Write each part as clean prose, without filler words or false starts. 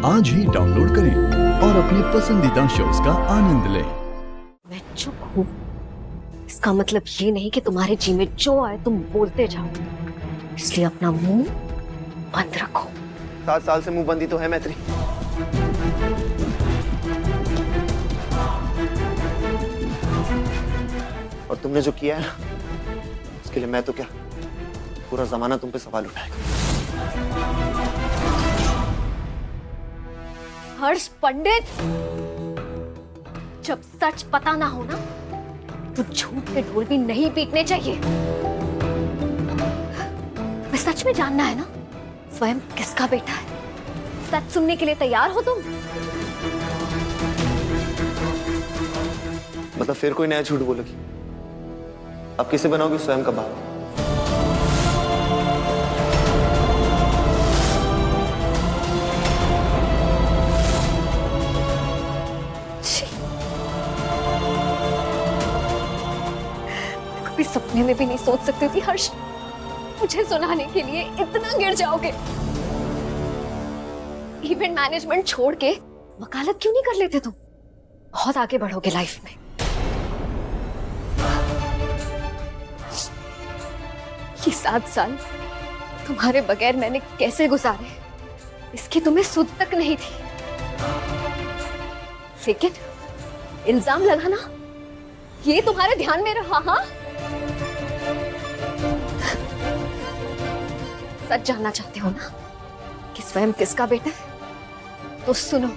आज ही डाउनलोड करें और अपने पसंदीदा शोज का आनंद लें। मैं चुप हूँ इसका मतलब ये नहीं कि तुम्हारे जी में जो आए तुम बोलते जाओ, इसलिए अपना मुंह बंद रखो। 7 साल से मुंह बंदी तो है मैत्री। और तुमने जो किया है ना, उसके लिए मैं तो क्या, पूरा जमाना तुम पे सवाल उठाएगा। हर्ष पंडित, जब सच पता ना हो ना तो झूठ के ढोल भी नहीं पीटने चाहिए। मैं सच में जानना है ना स्वयं किसका बेटा है। सच सुनने के लिए तैयार हो तुम? मतलब फिर कोई नया झूठ बोलोगी? अब किसे बनाओगी स्वयं का बाप? कभी सपने में भी नहीं सोच सकती थी हर्ष मुझे सुनाने के लिए इतना गिर जाओगे। इवेंट मैनेजमेंट छोड़ के वकालत क्यों नहीं कर लेते तुम? बहुत आगे बढ़ोगे लाइफ में। ये 7 साल तुम्हारे बगैर मैंने कैसे गुजारे इसकी तुम्हें सुध तक नहीं थी, लेकिन इल्जाम लगाना ये तुम्हारे ध्यान में रहा। हाँ, सच जानना चाहते हो ना कि स्वयं किसका बेटा है? तो सुनो,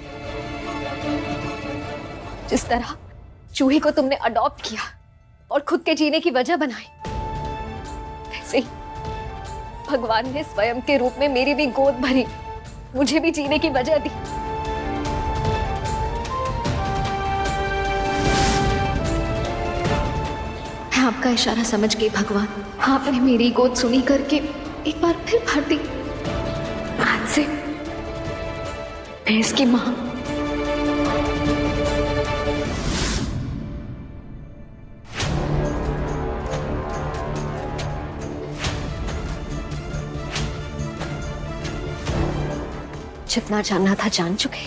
जिस तरह चूहे को तुमने अडॉप्ट किया और खुद के जीने की वजह बनाई, वैसे ही भगवान ने स्वयं के रूप में मेरी भी गोद भरी, मुझे भी जीने की वजह दी। मैं आपका इशारा समझ गई भगवान। आपने मेरी गोद सुनी करके एक बार फिर भर दी। आज से मैं इसकी मां। जितना जानना था जान चुके,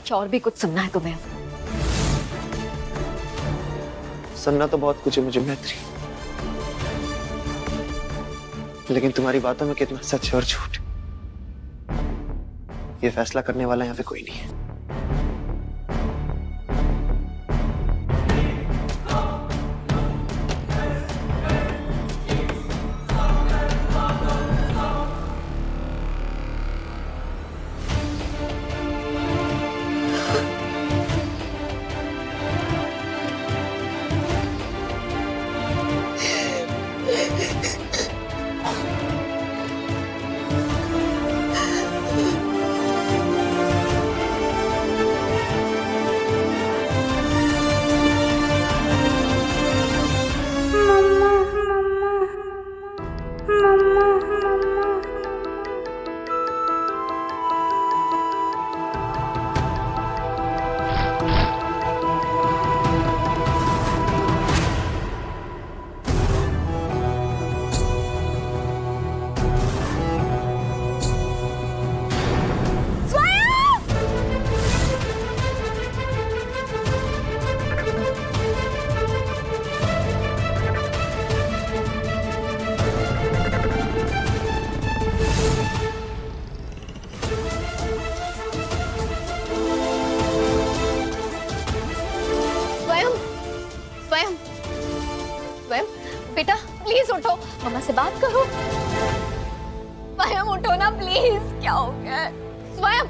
क्या और भी कुछ सुनना है तुम्हें? सुनना तो बहुत कुछ है मुझे मैत्री, लेकिन तुम्हारी बातों में कितना सच है और झूठ, ये फैसला करने वाला यहाँ पे कोई नहीं है। बेटा प्लीज उठो, मम्मा से बात करो। स्वयं उठो ना प्लीज, क्या हो गया है? स्वयं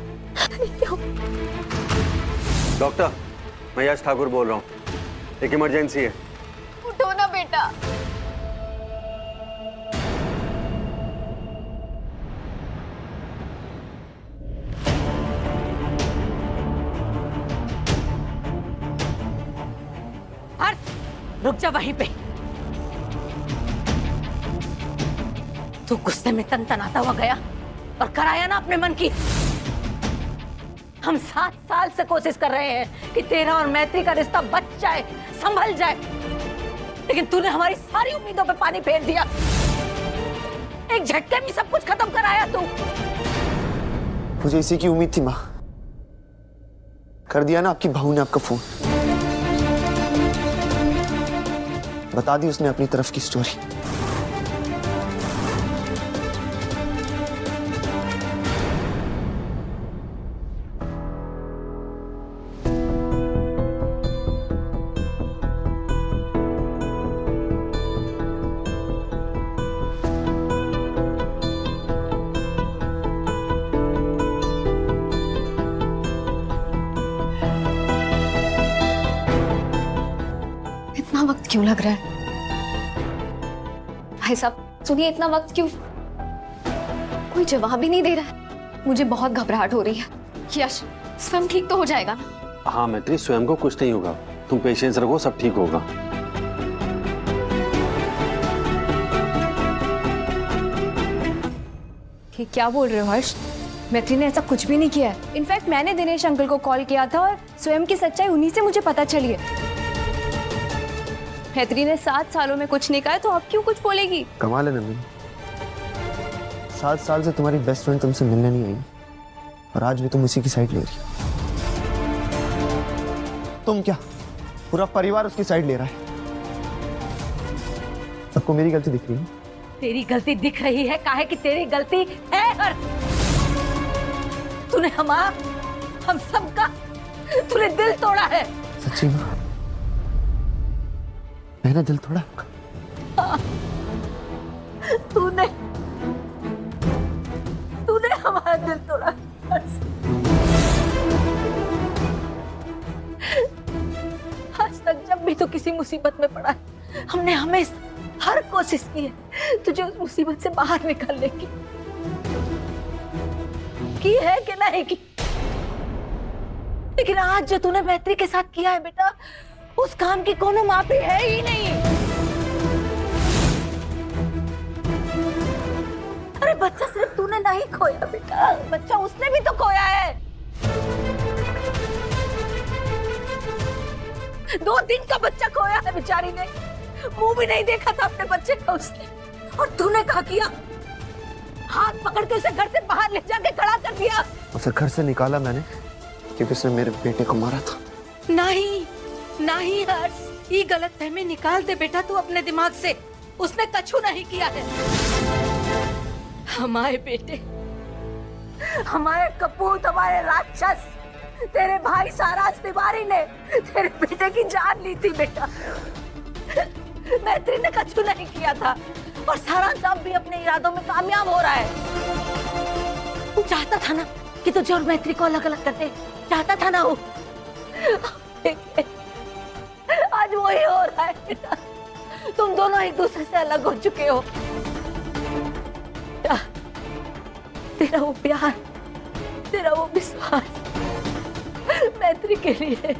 क्यों? डॉक्टर, मैं यश ठाकुर बोल रहा हूँ, एक इमरजेंसी है। उठो ना बेटा। रुक जा वहीं पे। तू गुस्से में तनतनाता हुआ गया और कराया ना अपने मन की। हम 7 साल से कोशिश कर रहे हैं कि तेरा और मैत्री का रिश्ता बच जाए, संभल जाए, लेकिन तूने हमारी सारी उम्मीदों पे पानी फेर दिया। एक झटके में सब कुछ खत्म कराया तू। मुझे इसी की उम्मीद थी माँ। कर दिया ना आपकी बहू ने आपका फोन। बता दी उसने अपनी तरफ की स्टोरी। इतना वक्त क्यों लग रहा है? भाई साहब सुनिए, इतना वक्त क्यों? कोई जवाब ही नहीं दे रहा है। मुझे बहुत घबराहट हो रही है। यश, स्वयं ठीक तो हो जाएगा ना? हाँ मैत्री, स्वयं को कुछ नहीं होगा, तुम पेशेंस रखो, सब ठीक होगा। कि क्या बोल रहे हो हर्ष? मैत्री ने ऐसा कुछ भी नहीं किया है। इनफैक्ट मैंने दिनेश अंकल को कॉल किया था और स्वयं की सच्चाई उन्हीं से मुझे पता चली है। मैत्री ने 7 सालों में कुछ नहीं कहा तो अब क्यों कुछ बोलेगी? कमाल है नंदिनी, 7 साल से तुम्हारी बेस्ट फ्रेंड तुमसे मिलने नहीं आई और आज भी तुम उसी की साइड ले रही हो। तुम क्या, पूरा परिवार उसकी साइड ले रहा है। सबको मेरी गलती दिख रही है। तेरी गलती दिख रही है, काहे कि तेरी गलती है हर। तूने हम सबका तूने दिल तोड़ा है। सच्ची माँ, मैंने दिल तोड़ा? तूने हमारा दिल तोड़ा। आज तक जब भी तू किसी मुसीबत में पड़ा है, हमने हमेशा हर कोशिश की है तुझे उस मुसीबत से बाहर निकालने की है कि नहीं की। लेकिन आज जो तूने मैत्री के साथ किया है बेटा, उस काम की कोनो माफी है ही नहीं। अरे बच्चा सिर्फ तूने नहीं खोया बेटा, बच्चा उसने भी तो खोया है। 2 दिन का बच्चा खोया है बेचारी ने, मुंह भी नहीं देखा था अपने बच्चे का उसने। और तूने क्या किया? हाथ पकड़ के उसे घर से बाहर ले जाके खड़ा कर दिया। उसे घर से निकाला मैंने क्योंकि उसने मेरे बेटे को मारा था। नहीं हर्ष, ये गलतफहमी निकाल दे बेटा तू अपने दिमाग से। उसने कछु नहीं किया है। हमारे बेटे, हमारे कपूत, हमारे राक्षस, तेरे भाई सारांश तिवारी ने तेरे बेटे की जान ली थी बेटा। मैत्री ने कछु नहीं किया था और सारांश अब भी अपने इरादों में कामयाब हो रहा है। तू चाहता था ना कि तुझे और मैत्री को अलग अलग कर दे, चाहता था ना वो। आज वही हो रहा है बेटा। तुम दोनों एक दूसरे से अलग हो चुके हो। तेरा वो प्यार, तेरा वो विश्वास मैत्री के लिए